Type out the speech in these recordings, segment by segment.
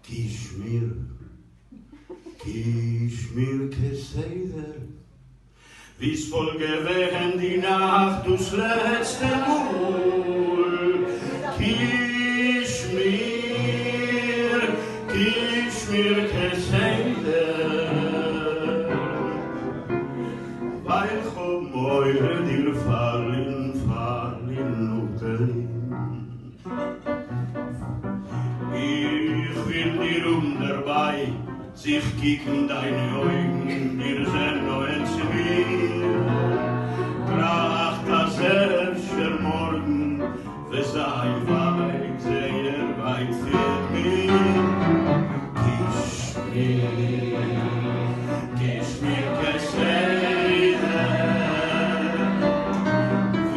Kishmir keseder, wie's voll gewesen die Nacht durchs letzte Mal. Kishmir keseder, weil komm eure dir fallen Nutten. Ich will dir dabei sich kicken deine Augen, dir sind noch ein Zivil. Tracht das erste Morgen, für sei weit, sehr weit für mich. Kishmir keseder,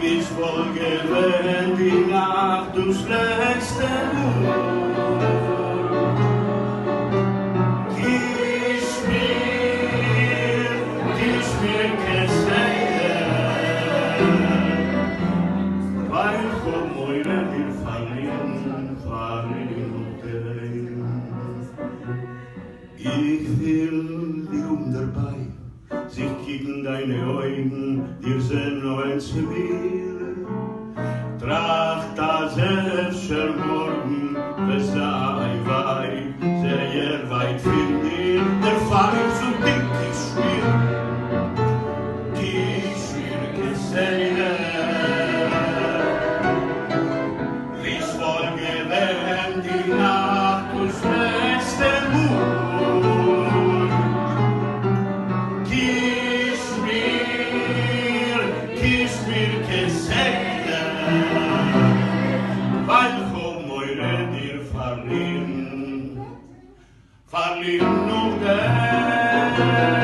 wie's wohl gewesen die Nacht durchs letzte Mal. Ich will dir dabei, sich kicken deine Augen, dir sind noch ein Zivil. Tracht das erste Morgen, es sei weit, sehr weit von dir, der Fall so dick ist schwer. Kishmir keseder, wie's wohl gewesen die Nacht durchs letzte Mal. Kishmir keseder, weil komm eure dir verlieren noch der.